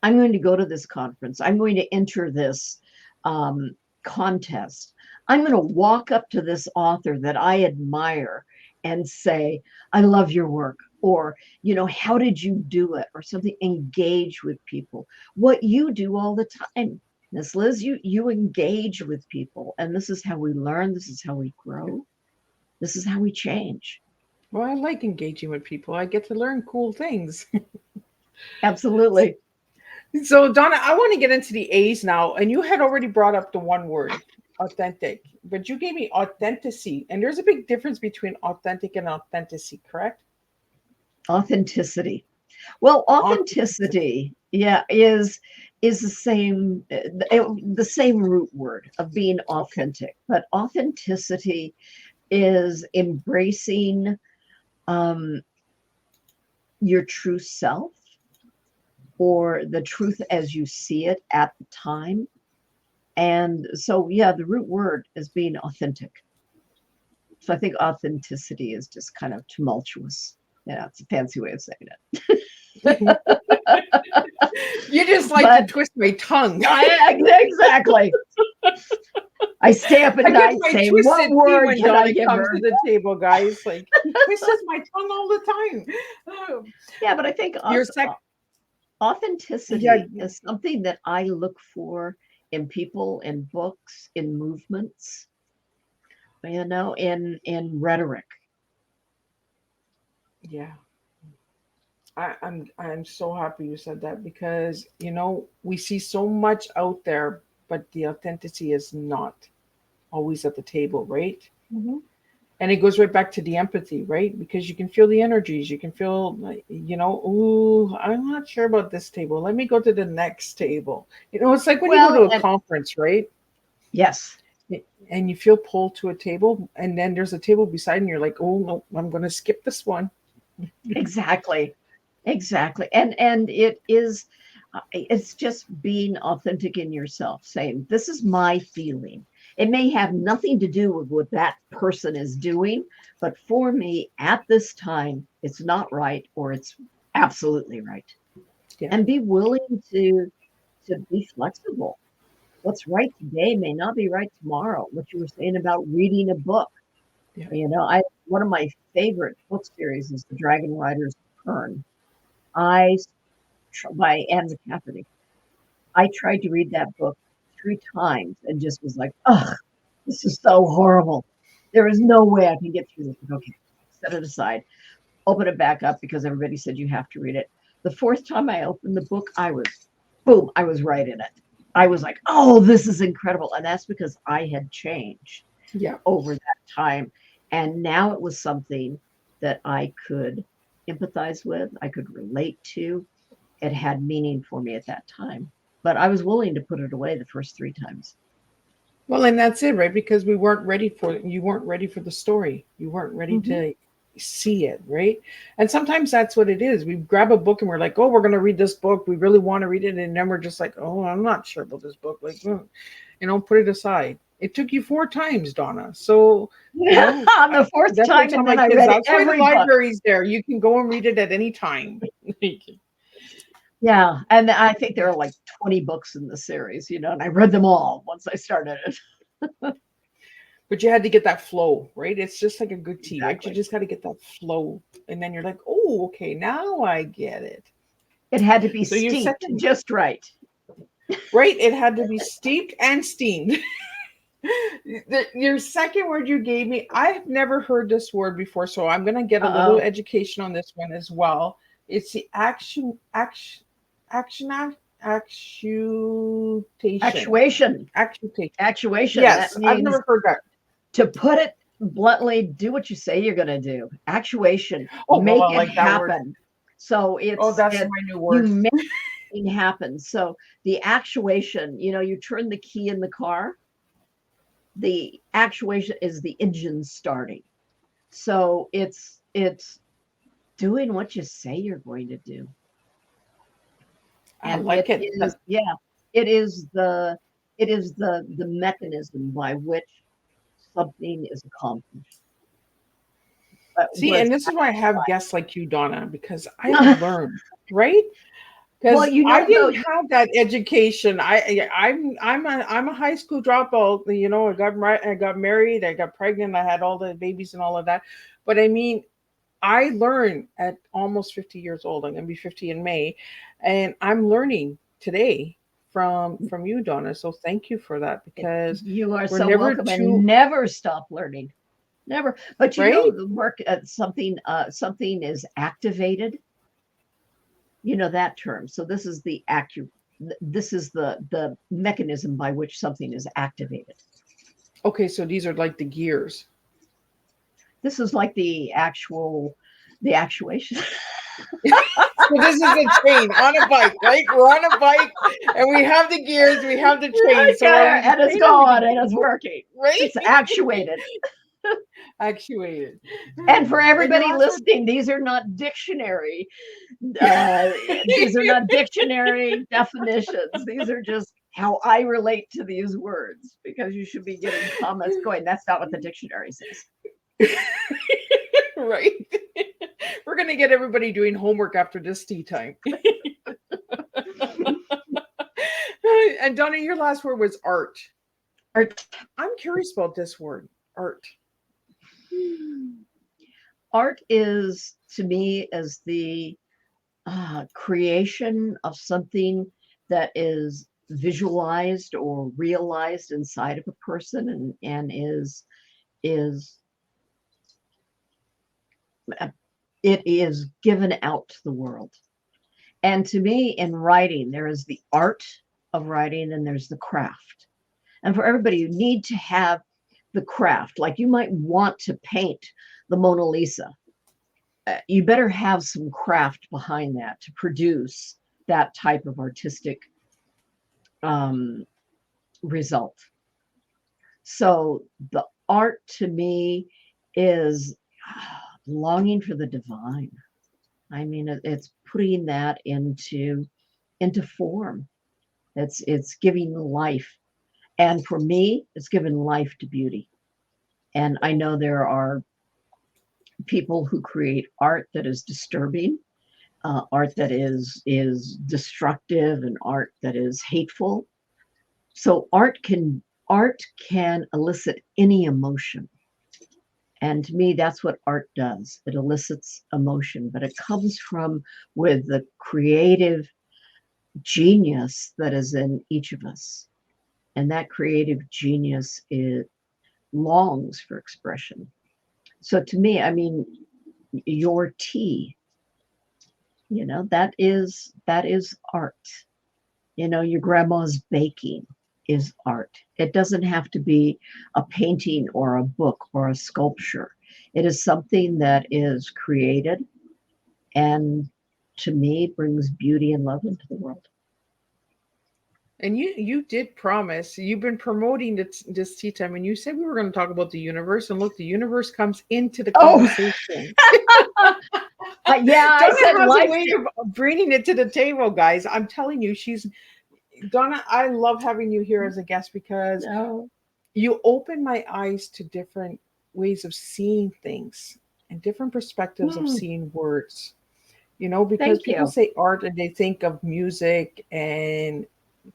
Speaker 3: I'm going to go to this conference. I'm going to enter this contest. I'm going to walk up to this author that I admire and say, I love your work. Or, how did you do it? Or something. Engage with people. What you do all the time, Miss Liz, you engage with people. And this is how we learn. This is how we grow. This is how we change.
Speaker 2: Well, I like engaging with people. I get to learn cool things.
Speaker 3: Absolutely.
Speaker 2: So, Donna, I want to get into the A's now. And you had already brought up the one word, authentic. But you gave me authenticity. And there's a big difference between authentic and authenticity, correct?
Speaker 3: Authenticity. Well, authenticity, yeah, is the same root word of being authentic, but authenticity is embracing um, your true self or the truth as you see it at the time. And so, yeah, the root word is being authentic. So I think authenticity is just kind of tumultuous. Yeah, it's a fancy way of saying it.
Speaker 2: You just like to
Speaker 3: But
Speaker 2: twist my tongue.
Speaker 3: exactly. I stay up at
Speaker 2: I get
Speaker 3: night
Speaker 2: my
Speaker 3: saying,
Speaker 2: twisted
Speaker 3: what
Speaker 2: tea
Speaker 3: word
Speaker 2: when
Speaker 3: can I
Speaker 2: Donna
Speaker 3: give
Speaker 2: comes
Speaker 3: her?
Speaker 2: to the table, guys. Like, he twists my tongue all the time. Oh,
Speaker 3: Yeah, but I think
Speaker 2: your sec, yeah,
Speaker 3: authenticity is something that I look for in people, in books, in movements, in rhetoric.
Speaker 2: yeah. I'm so happy you said that because we see so much out there, but the authenticity is not always at the table, right?
Speaker 3: Mhm.
Speaker 2: And it goes right back to the empathy, right? Because you can feel the energies. You can feel, like, ooh, I'm not sure about this table. Let me go to the next table. It's like when you go
Speaker 3: Well,
Speaker 2: to a
Speaker 3: and
Speaker 2: conference, right?
Speaker 3: yes,
Speaker 2: And you feel pulled to a table, and then there's a table beside, and you're like, oh no, I'm going to skip this one.
Speaker 3: exactly. Exactly. And it's just being authentic in yourself, saying, this is my feeling. It may have nothing to do with what that person is doing, but for me at this time, it's not right or it's absolutely right.
Speaker 2: Yeah,
Speaker 3: And be willing to be flexible. What's right today may not be right tomorrow. What you were saying about reading a book.
Speaker 2: yeah.
Speaker 3: I one of my favorite book series is The Dragon Riders of Pern. I by Anne McCafferty. I tried to read that book 3 times and just was like, "Ugh, this is so horrible. There is no way I can get through this." Okay, set it aside, open it back up because everybody said you have to read it. The fourth time I opened the book, boom, I was right in it. I was like, "Oh, this is incredible," and that's because I had changed
Speaker 2: Yeah.
Speaker 3: over that time, and now it was something that I could empathize with, I could relate to, it had meaning for me at that time. But I was willing to put it away the first 3 times.
Speaker 2: Well, and that's it, right? Because you weren't ready for the story. You weren't ready
Speaker 3: Mhm.
Speaker 2: to see it, right? And sometimes that's what it is. We grab a book and we're like, oh, we're going to read this book. We really want to read it. And then we're just like, oh, I'm not sure about this book. Like, put it aside. It took you 4 times, Donna. So,
Speaker 3: On
Speaker 2: I
Speaker 3: the fourth
Speaker 2: definitely
Speaker 3: time,
Speaker 2: tell
Speaker 3: and
Speaker 2: my
Speaker 3: then I
Speaker 2: kids,
Speaker 3: read
Speaker 2: that's why the
Speaker 3: every book.
Speaker 2: library's there. You can go and read it at any time.
Speaker 3: Yeah, and I think there are like 20 books in the series, and I read them all once I started it.
Speaker 2: But you had to get that flow, right? It's just like a good tea, right? You
Speaker 3: Exactly.
Speaker 2: just got to get that flow. And then you're like, oh, okay, now I get it.
Speaker 3: It had to be
Speaker 2: So your
Speaker 3: steeped
Speaker 2: second,
Speaker 3: just right.
Speaker 2: right? It had to be steeped and steamed. Your second word you gave me, I've never heard this word before, so I'm going to get a little
Speaker 3: Uh-oh.
Speaker 2: education on this one as well. It's the actuation,
Speaker 3: Actuation.
Speaker 2: actuation.
Speaker 3: Actuation. That
Speaker 2: Yes, I've
Speaker 3: means,
Speaker 2: never heard that.
Speaker 3: to put it bluntly, do what you say you're going to do. Actuation.
Speaker 2: Oh, well,
Speaker 3: Make
Speaker 2: I
Speaker 3: it
Speaker 2: like that word.
Speaker 3: happen. So
Speaker 2: Oh, that's my new
Speaker 3: you
Speaker 2: word.
Speaker 3: make it happen. So the actuation, you turn the key in the car, the actuation is the engine starting. So it's doing what you say you're going to do.
Speaker 2: I
Speaker 3: And
Speaker 2: like it.
Speaker 3: it is the mechanism by which something is accomplished.
Speaker 2: See,
Speaker 3: Was
Speaker 2: and this is why I have guests like you, Donna, because I have
Speaker 3: well,
Speaker 2: learned, right? Because I
Speaker 3: though,
Speaker 2: didn't have that education. I'm a high school dropout. I got married, I got pregnant, I had all the babies and all of that. But I mean, I learned at almost 50 years old. I'm going to be 50 in May, and I'm learning today from you, Donna. So thank you for that because
Speaker 3: you are
Speaker 2: we're
Speaker 3: so
Speaker 2: never
Speaker 3: welcome, and
Speaker 2: too
Speaker 3: never stop learning. Never. But
Speaker 2: right.
Speaker 3: the work something is activated. That term. So this is the mechanism by which something is activated.
Speaker 2: Okay, so these are like the gears.
Speaker 3: This is like the actuation.
Speaker 2: So this is a chain on a bike, right? We're on a bike and we have the gears, we have the chain. So
Speaker 3: and it's going and it's working.
Speaker 2: right?
Speaker 3: It's actuated.
Speaker 2: Actuated.
Speaker 3: And for
Speaker 2: And
Speaker 3: everybody
Speaker 2: your last word-
Speaker 3: listening, these are not dictionary. These are not dictionary definitions. These are just how I relate to these words, because you should be getting comments going, that's not what the dictionary says.
Speaker 2: Right. We're going to get everybody doing homework after this tea time. And Donna, your last word was art.
Speaker 3: Art.
Speaker 2: I'm curious about this word, art.
Speaker 3: Art is, to me, as the creation of something that is visualized or realized inside of a person, and is it is given out to the world. And to me, in writing, there is the art of writing and there's the craft. And for everybody, you need to have the craft. Like, you might want to paint the Mona Lisa. You better have some craft behind that to produce that type of artistic result. So the art, to me, is longing for the divine. I mean, it's putting that into form. It's giving life. And for me, it's given life to beauty. And I know there are people who create art that is disturbing, art that is destructive, and art that is hateful. So art can elicit any emotion. And to me, that's what art does. It elicits emotion, but it comes with the creative genius that is in each of us. And that creative genius, it longs for expression. So to me, I mean, your tea, that is art. Your grandma's baking is art. It doesn't have to be a painting or a book or a sculpture. It is something that is created and, to me, brings beauty and love into the world.
Speaker 2: And you did promise, you've been promoting this tea time, and you said we were going to talk about the universe, and look, the universe comes into the conversation.
Speaker 3: Yeah,
Speaker 2: Donna
Speaker 3: I said
Speaker 2: has
Speaker 3: life.
Speaker 2: a way of bringing it to the table, guys. I'm telling you, Donna, I love having you here as a guest because you open my eyes to different ways of seeing things and different perspectives of seeing words. Because people say art and they think of music and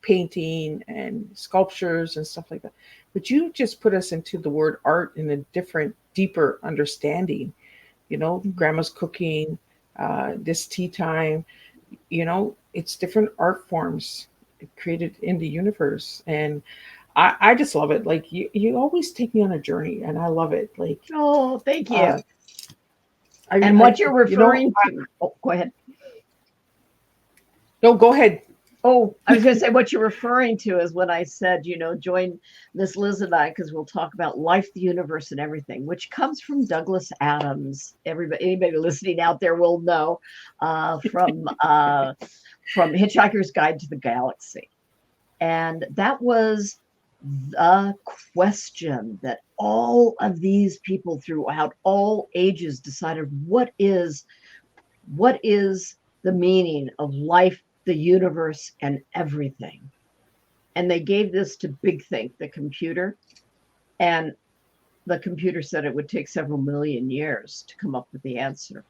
Speaker 2: painting and sculptures and stuff like that. But you just put us into the word art in a different, deeper understanding. Grandma's cooking, this tea time, it's different art forms created in the universe. And I just love it. Like, you always take me on a journey, and I love it. Like,
Speaker 3: oh, thank you. And what you're referring to, go ahead.
Speaker 2: No, go ahead.
Speaker 3: Oh, I was going to say, what you're referring to is when I said, join Miss Liz and I, because we'll talk about life, the universe, and everything, which comes from Douglas Adams. Anybody listening out there will know from Hitchhiker's Guide to the Galaxy. And that was the question that all of these people throughout all ages decided, what is the meaning of life, the universe, and everything. And they gave this to Big Think, the computer, and the computer said it would take several million years to come up with the answer.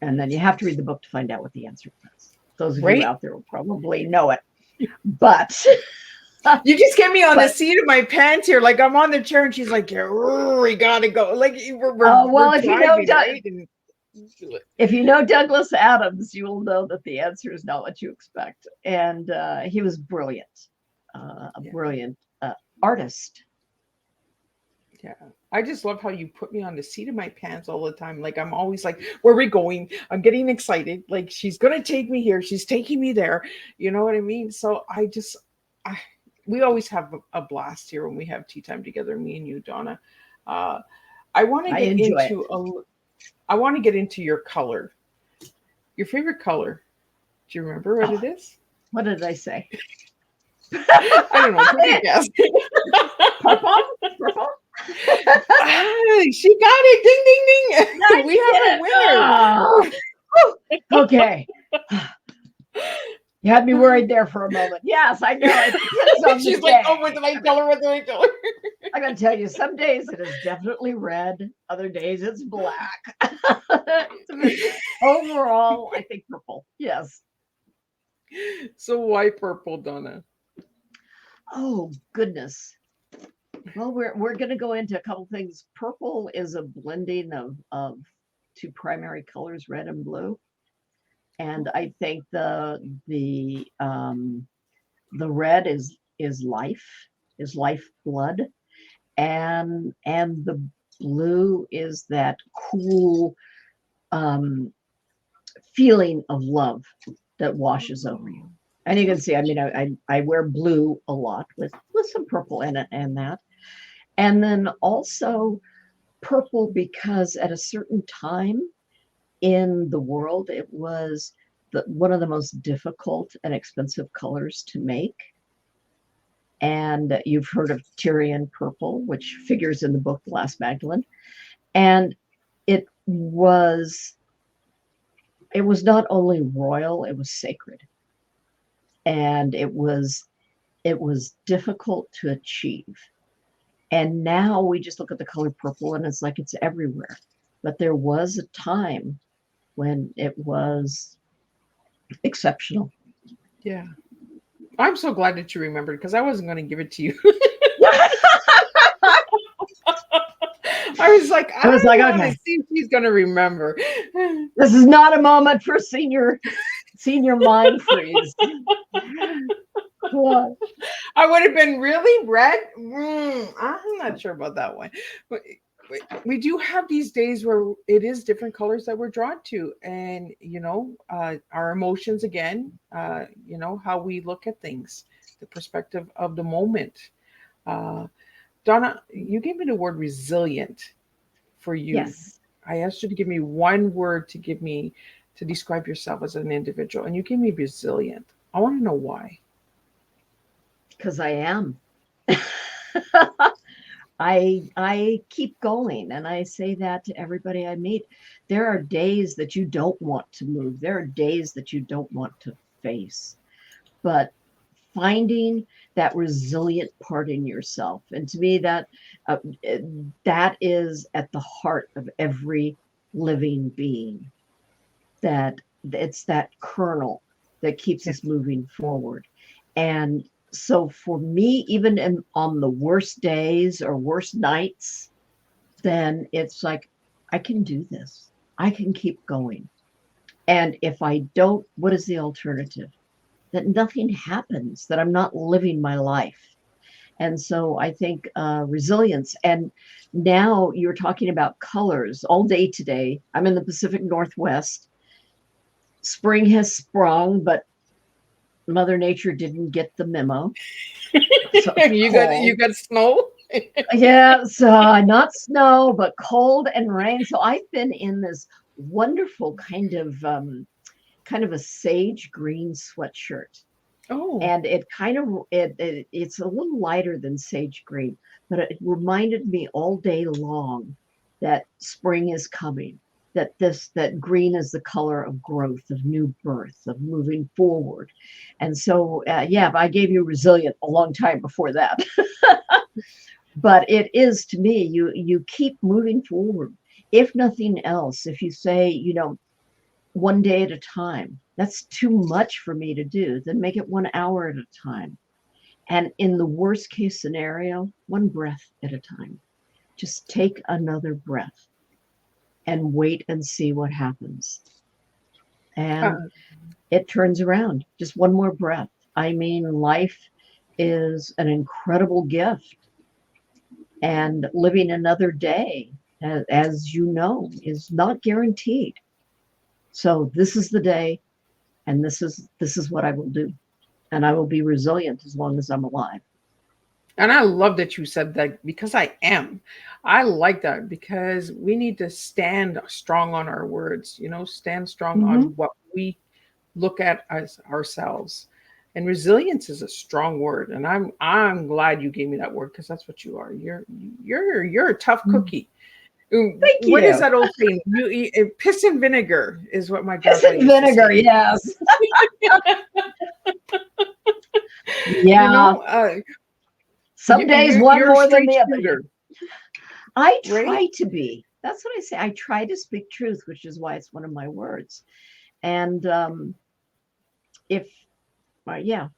Speaker 3: And then you have to read the book to find out what the answer was. Those of you out there will probably know it. But
Speaker 2: you just get me on the seat of my pants here. Like, I'm on the chair and she's like, we gotta go. Like, we're
Speaker 3: if
Speaker 2: driving,
Speaker 3: right? If you know Douglas Adams, you will know that the answer is not what you expect. And he was brilliant, brilliant artist.
Speaker 2: Yeah. I just love how you put me on the seat of my pants all the time. Like, I'm always like, where are we going? I'm getting excited. Like, she's going to take me here. She's taking me there. You know what I mean? So we always have a blast here when we have tea time together, me and you, Donna. I want to get into your color. Your favorite color. Do you remember what it is?
Speaker 3: What did I say?
Speaker 2: I don't know. Take a guess.
Speaker 3: Purple? Purple?
Speaker 2: She got it. Ding, ding, ding.
Speaker 3: Nice,
Speaker 2: We have a winner.
Speaker 3: Oh. Okay. You had me worried there for a moment. Yes, I know. It depends on
Speaker 2: She's
Speaker 3: the
Speaker 2: like,
Speaker 3: day.
Speaker 2: oh, what did I tell her? What did I tell her?
Speaker 3: I gotta tell you, some days it is definitely red. Other days it's black. Overall, I think purple. Yes.
Speaker 2: So why purple, Donna?
Speaker 3: Oh goodness. Well, we're gonna go into a couple things. Purple is a blending of two primary colors, red and blue. And I think the red is life blood, and the blue is that cool feeling of love that washes over you. And you can see, I mean, I wear blue a lot with some purple in it and that. And then also purple because at a certain time in the world, it was one of the most difficult and expensive colors to make. And you've heard of Tyrian purple, which figures in the book The Last Magdalene. And it was not only royal, it was sacred. And it was difficult to achieve. And now we just look at the color purple and it's like it's everywhere. But there was a time when it was exceptional.
Speaker 2: Yeah. I'm so glad that you remembered because I wasn't going to give it to you. I was like, okay, see if he's going to remember.
Speaker 3: This is not a moment for senior mind freeze. What?
Speaker 2: I would have been really red. I'm not sure about that one. But we do have these days where it is different colors that we're drawn to. And, our emotions again, how we look at things, the perspective of the moment. Donna, you gave me the word resilient for you.
Speaker 3: Yes.
Speaker 2: I asked you to give me one word to describe yourself as an individual. And you gave me resilient. I want to know why.
Speaker 3: Because I am. I keep going, and I say that to everybody I meet. There are days that you don't want to move. There are days that you don't want to face. But finding that resilient part in yourself, and to me that is at the heart of every living being. That it's that kernel that keeps us moving forward. And so for me, even on the worst days or worst nights, then it's like, I can do this. I can keep going. And if I don't, what is the alternative? That nothing happens, that I'm not living my life. And so I think resilience. And now you're talking about colors all day today. I'm in the Pacific Northwest. Spring has sprung, but Mother Nature didn't get the memo.
Speaker 2: So you got snow?
Speaker 3: Yeah, so not snow, but cold and rain. So I've been in this wonderful kind of a sage green sweatshirt.
Speaker 2: Oh.
Speaker 3: And it's a little lighter than sage green, but it reminded me all day long that spring is coming. That green is the color of growth, of new birth, of moving forward. And so, I gave you resilient a long time before that. But it is, to me, you keep moving forward. If nothing else, if you say, one day at a time, that's too much for me to do, then make it 1 hour at a time. And in the worst case scenario, one breath at a time. Just take another breath and wait and see what happens. And it turns around. Just one more breath. I mean, life is an incredible gift. And living another day, as you know, is not guaranteed. So this is the day, and this is what I will do. And I will be resilient as long as I'm alive.
Speaker 2: And I love that you said that, because I am. I like that, because we need to stand strong on our words, stand strong on what we we look at ourselves. And resilience is a strong word, and I'm glad you gave me that word, because that's what you are. You're a tough cookie.
Speaker 3: Thank
Speaker 2: What is
Speaker 3: you.
Speaker 2: that old saying? You eat piss and vinegar is what my
Speaker 3: Piss
Speaker 2: grandpa
Speaker 3: and
Speaker 2: used to
Speaker 3: vinegar,
Speaker 2: say.
Speaker 3: yes.
Speaker 2: You
Speaker 3: Yeah.
Speaker 2: know,
Speaker 3: Some days one
Speaker 2: you're a
Speaker 3: more than
Speaker 2: straight
Speaker 3: the other.
Speaker 2: shooter,
Speaker 3: I
Speaker 2: right?
Speaker 3: try to be. That's what I say. I try to speak truth, which is why it's one of my words. And if, yeah,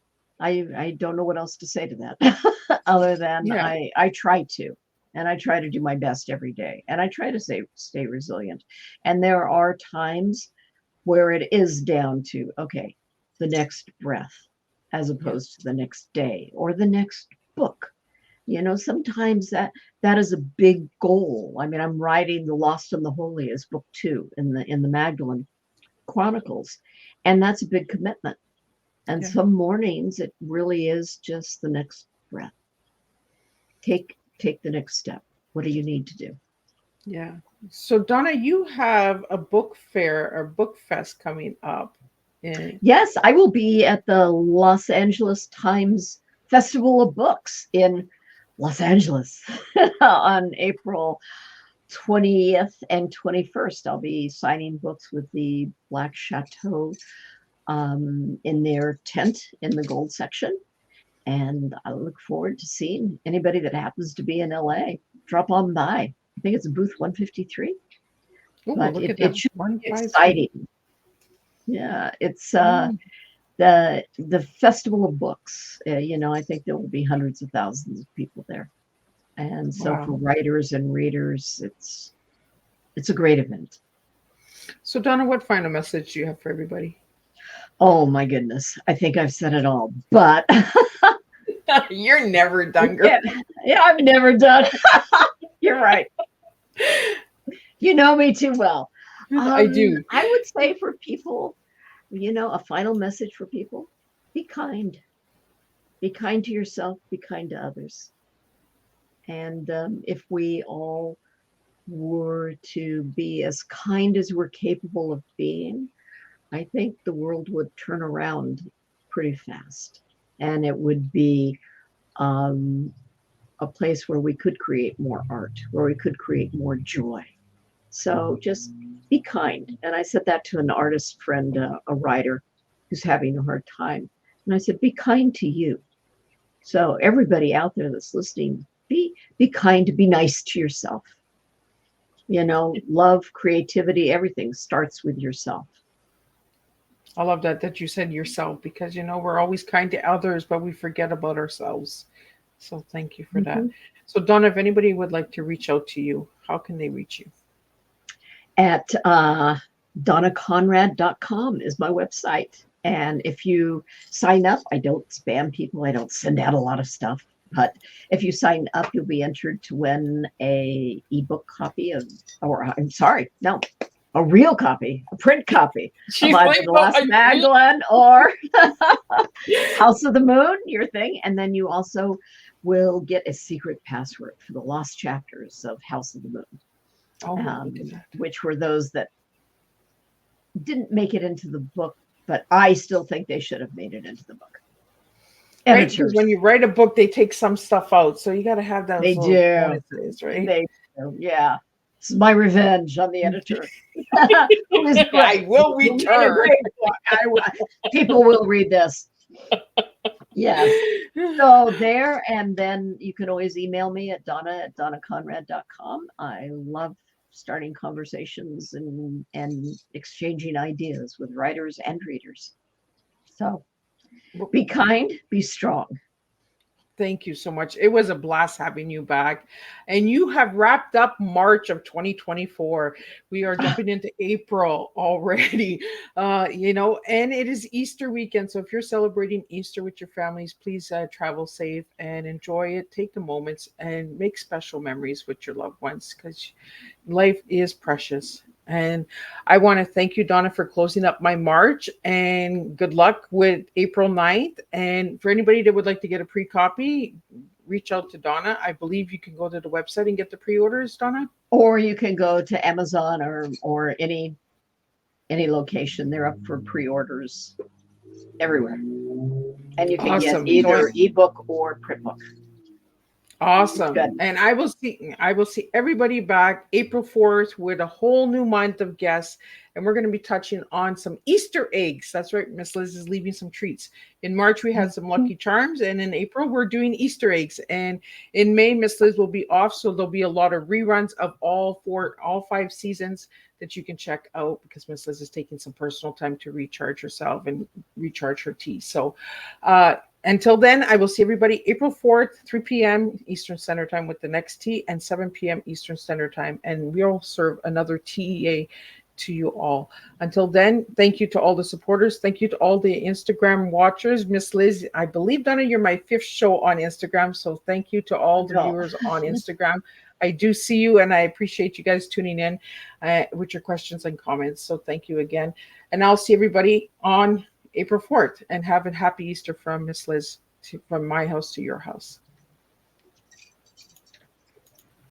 Speaker 3: I don't know what else to say to that other than
Speaker 2: Yeah.
Speaker 3: I try to. And I try to do my best every day. And I try to stay resilient. And there are times where it is down to, okay, the next breath, as opposed to the next day or the next book. Sometimes that is a big goal. I mean, I'm writing The Lost and the Holy as book 2 in the Magdalene Chronicles, and that's a big commitment. And
Speaker 2: Yeah.
Speaker 3: some mornings it really is just the next breath. Take the next step. What do you need to do?
Speaker 2: Yeah. So Donna, you have a book fair or book fest coming up.
Speaker 3: Yes, I will be at the Los Angeles Times Festival of Books in Los Angeles on April 20th and 21st. I'll be signing books with the Black Chateau in their tent in the gold section. And I look forward to seeing anybody that happens to be in LA. Drop on by. I think it's booth 153.
Speaker 2: Oh,
Speaker 3: But
Speaker 2: look at
Speaker 3: it
Speaker 2: that.
Speaker 3: should
Speaker 2: One,
Speaker 3: be
Speaker 2: five,
Speaker 3: exciting. Yeah, it's
Speaker 2: Mm.
Speaker 3: the Festival of Books. I think there will be hundreds of thousands of people there. And so
Speaker 2: Wow.
Speaker 3: for writers and readers, it's a great event.
Speaker 2: So Donna, what final message do you have for everybody?
Speaker 3: Oh my goodness. I think I've said it all. But
Speaker 2: You're never done, girl.
Speaker 3: yeah, yeah, I've never done. You're right. You know me too well.
Speaker 2: I do.
Speaker 3: I would say for people, a final message for people: be kind. Be kind to yourself. Be kind to others. And if we all were to be as kind as we're capable of being, I think the world would turn around pretty fast, and it would be a place where we could create more art, where we could create more joy. So just be kind. And I said that to an artist friend, a writer who's having a hard time. And I said, be kind to you. So everybody out there that's listening, be kind, be nice to yourself. Love, creativity, everything starts with yourself.
Speaker 2: I love that you said yourself, because we're always kind to others, but we forget about ourselves. So thank you for that.
Speaker 3: Mm-hmm.
Speaker 2: So Donna, if anybody would like to reach out to you, how can they reach you?
Speaker 3: At donnaconrad.com is my website. And if you sign up, I don't spam people. I don't send out a lot of stuff. But if you sign up, you'll be entered to win a ebook copy of, or I'm sorry, no, a real copy, a print copy of either The Lost Magdalene or House of the Moon, your thing. And then you also will get a secret password for the lost chapters of House of the Moon.
Speaker 2: Oh, look at that.
Speaker 3: Which were those that didn't make it into the book, but I still think they should have made it into the book.
Speaker 2: Right, because when you write a book, they take some stuff out, so you got to have those
Speaker 3: they
Speaker 2: little
Speaker 3: do.
Speaker 2: bonuses, right?
Speaker 3: They do. Yeah, it's my revenge on the editor.
Speaker 2: I will return.
Speaker 3: People will read this. Yes. So there, and then you can always email me at donna@donnaconrad.com. I love starting conversations and exchanging ideas with writers and readers. So be kind, be strong.
Speaker 2: Thank you so much. It was a blast having you back. And you have wrapped up March of 2024. We are jumping into April already. And it is Easter weekend. So if you're celebrating Easter with your families, please travel safe and enjoy it. Take the moments and make special memories with your loved ones, because life is precious. And I want to thank you, Donna, for closing up my March, and good luck with April 9th. And for anybody that would like to get a pre-copy, reach out to Donna. I believe you can go to the website and get the pre-orders, Donna.
Speaker 3: Or you can go to Amazon or any any location. They're up for pre-orders everywhere. And you can get
Speaker 2: Awesome.
Speaker 3: either ebook or print book.
Speaker 2: Awesome.
Speaker 3: Good.
Speaker 2: And I will see everybody back April 4th with a whole new month of guests. And we're going to be touching on some Easter eggs. That's right. Miss Liz is leaving some treats. In March, we had some Lucky Charms. And in April, we're doing Easter eggs. And in May, Miss Liz will be off. So there'll be a lot of reruns of all 5 seasons that you can check out, because Miss Liz is taking some personal time to recharge herself and recharge her tea. So until then, I will see everybody April 4th, 3 p.m. Eastern Standard Time with the next tea, and 7 p.m. Eastern Standard Time. And we'll serve another TEA to you all. Until then, thank you to all the supporters. Thank you to all the Instagram watchers. Miss Liz, I believe, Donna, you're my 5th show on Instagram. So thank you to all the viewers on Instagram. I do see you, and I appreciate you guys tuning in with your questions and comments. So thank you again. And I'll see everybody on April 4th, and have a happy Easter from Miss Liz, from my house to your house.